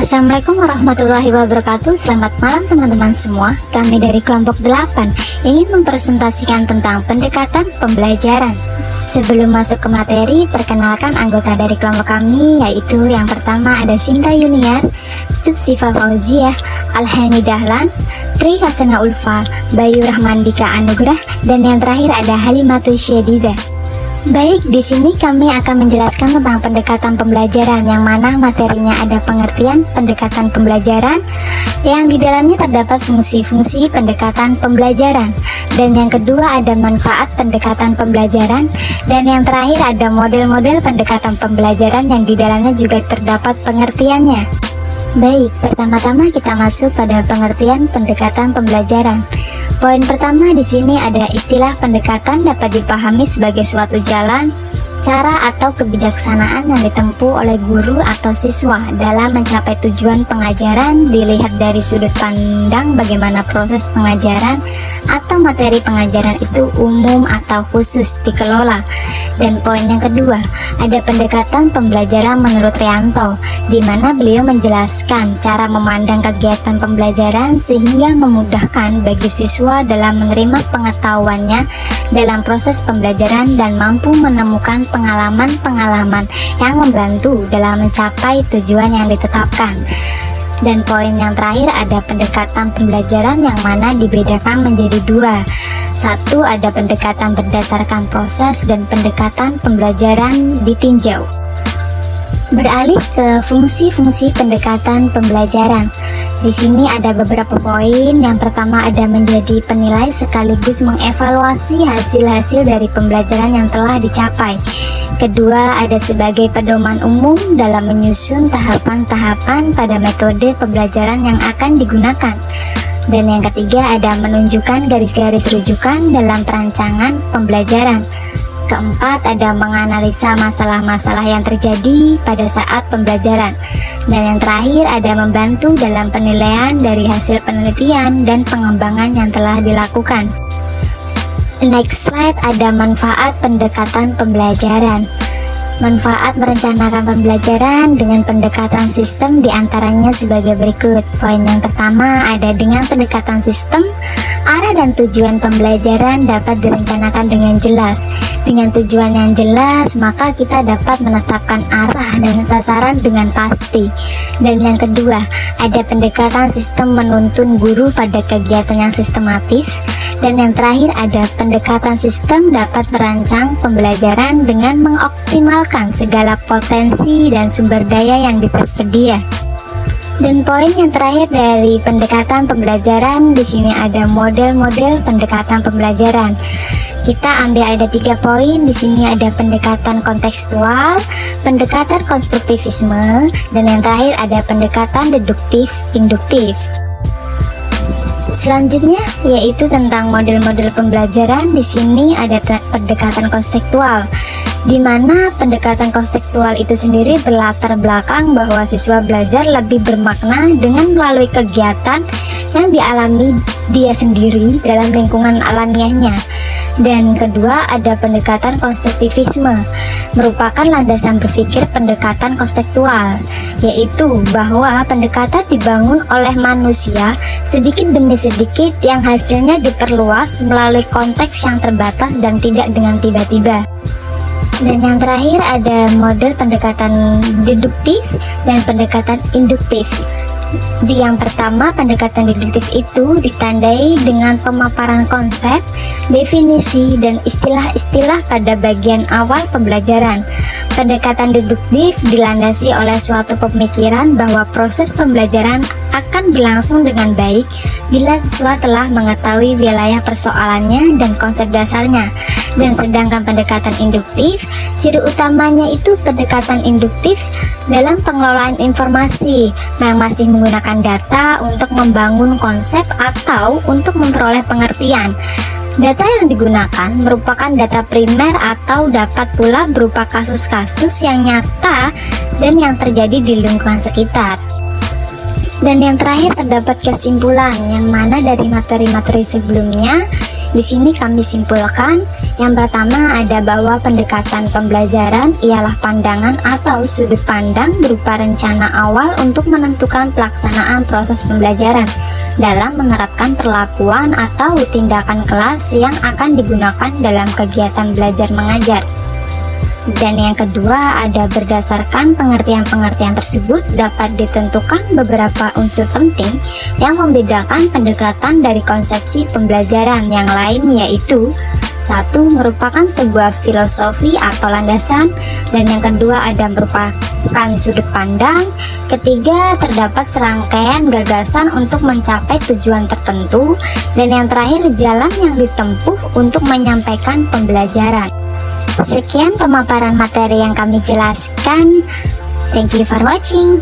Assalamualaikum warahmatullahi wabarakatuh. Selamat malam teman-teman semua. Kami dari kelompok 8 ingin mempresentasikan tentang pendekatan pembelajaran. Sebelum masuk ke materi, perkenalkan anggota dari kelompok kami, yaitu yang pertama ada Sinta Yuniar, Sifa Fauziah, Alhani Dahlan, Tri Hasana Ulfa, Bayu Rahmandika Anugrah, dan yang terakhir ada Halimatus Syedida. Baik, di sini kami akan menjelaskan tentang pendekatan pembelajaran, yang mana materinya ada pengertian pendekatan pembelajaran, yang di dalamnya terdapat fungsi-fungsi pendekatan pembelajaran, dan yang kedua ada manfaat pendekatan pembelajaran, dan yang terakhir ada model-model pendekatan pembelajaran yang di dalamnya juga terdapat pengertiannya. Baik, pertama-tama kita masuk pada pengertian pendekatan pembelajaran. Poin pertama di sini ada istilah pendekatan dapat dipahami sebagai suatu jalan, cara atau kebijaksanaan yang ditempuh oleh guru atau siswa dalam mencapai tujuan pengajaran, dilihat dari sudut pandang bagaimana proses pengajaran atau materi pengajaran itu umum atau khusus dikelola. Dan poin yang kedua, ada pendekatan pembelajaran menurut Rianto, di mana beliau menjelaskan cara memandang kegiatan pembelajaran sehingga memudahkan bagi siswa dalam menerima pengetahuannya dalam proses pembelajaran dan mampu menemukan pengalaman-pengalaman yang membantu dalam mencapai tujuan yang ditetapkan. Dan poin yang terakhir ada pendekatan pembelajaran yang mana dibedakan menjadi dua. Satu, ada pendekatan berdasarkan proses dan pendekatan pembelajaran ditinjau. Beralih ke fungsi-fungsi pendekatan pembelajaran. Di sini ada beberapa poin. Yang pertama ada menjadi penilai sekaligus mengevaluasi hasil-hasil dari pembelajaran yang telah dicapai. Kedua, ada sebagai pedoman umum dalam menyusun tahapan-tahapan pada metode pembelajaran yang akan digunakan. Dan yang ketiga ada menunjukkan garis-garis rujukan dalam perancangan pembelajaran. Keempat, ada menganalisa masalah-masalah yang terjadi pada saat pembelajaran. Dan yang terakhir ada membantu dalam penilaian dari hasil penelitian dan pengembangan yang telah dilakukan. Next slide ada manfaat pendekatan pembelajaran. Manfaat merencanakan pembelajaran dengan pendekatan sistem diantaranya sebagai berikut. Poin yang pertama ada dengan pendekatan sistem, arah dan tujuan pembelajaran dapat direncanakan dengan jelas. Dengan tujuan yang jelas, maka kita dapat menetapkan arah dan sasaran dengan pasti. Dan yang kedua, ada pendekatan sistem menuntun guru pada kegiatan yang sistematis. Dan yang terakhir ada pendekatan sistem dapat merancang pembelajaran dengan mengoptimalkan segala potensi dan sumber daya yang tersedia. Dan poin yang terakhir dari pendekatan pembelajaran di sini ada model-model pendekatan pembelajaran. Kita ambil ada 3 poin. Di sini ada pendekatan kontekstual, pendekatan konstruktivisme, dan yang terakhir ada pendekatan deduktif-induktif. Selanjutnya yaitu tentang model-model pembelajaran. Di sini ada pendekatan konseptual, di mana pendekatan konseptual itu sendiri berlatar belakang bahwa siswa belajar lebih bermakna dengan melalui kegiatan yang dialami dia sendiri dalam lingkungan alamiahnya. Dan kedua ada pendekatan konstruktivisme, merupakan landasan berpikir pendekatan konseptual, yaitu bahwa pendekatan dibangun oleh manusia sedikit demi sedikit yang hasilnya diperluas melalui konteks yang terbatas dan tidak dengan tiba-tiba. Dan yang terakhir ada model pendekatan deduktif dan pendekatan induktif. Di yang pertama, pendekatan deduktif itu ditandai dengan pemaparan konsep, definisi, dan istilah-istilah pada bagian awal pembelajaran. Pendekatan deduktif dilandasi oleh suatu pemikiran bahwa proses pembelajaran akan berlangsung dengan baik bila siswa telah mengetahui wilayah persoalannya dan konsep dasarnya. Dan sedangkan pendekatan induktif, ciri utamanya itu pendekatan induktif dalam pengelolaan informasi yang masih menggunakan data untuk membangun konsep atau untuk memperoleh pengertian. Data yang digunakan merupakan data primer atau dapat pula berupa kasus-kasus yang nyata dan yang terjadi di lingkungan sekitar. Dan yang terakhir terdapat kesimpulan, yang mana dari materi-materi sebelumnya di sini kami simpulkan Yang pertama ada bahwa pendekatan pembelajaran ialah pandangan atau sudut pandang berupa rencana awal untuk menentukan pelaksanaan proses pembelajaran dalam menerapkan perlakuan atau tindakan kelas yang akan digunakan dalam kegiatan belajar mengajar. Dan yang kedua ada berdasarkan pengertian-pengertian tersebut dapat ditentukan beberapa unsur penting yang membedakan pendekatan dari konsepsi pembelajaran yang lain, yaitu satu, merupakan sebuah filosofi atau landasan, dan yang kedua ada merupakan sudut pandang, ketiga terdapat serangkaian gagasan untuk mencapai tujuan tertentu, dan yang terakhir jalan yang ditempuh untuk menyampaikan pembelajaran. Sekian pemaparan materi yang kami jelaskan. Thank you for watching.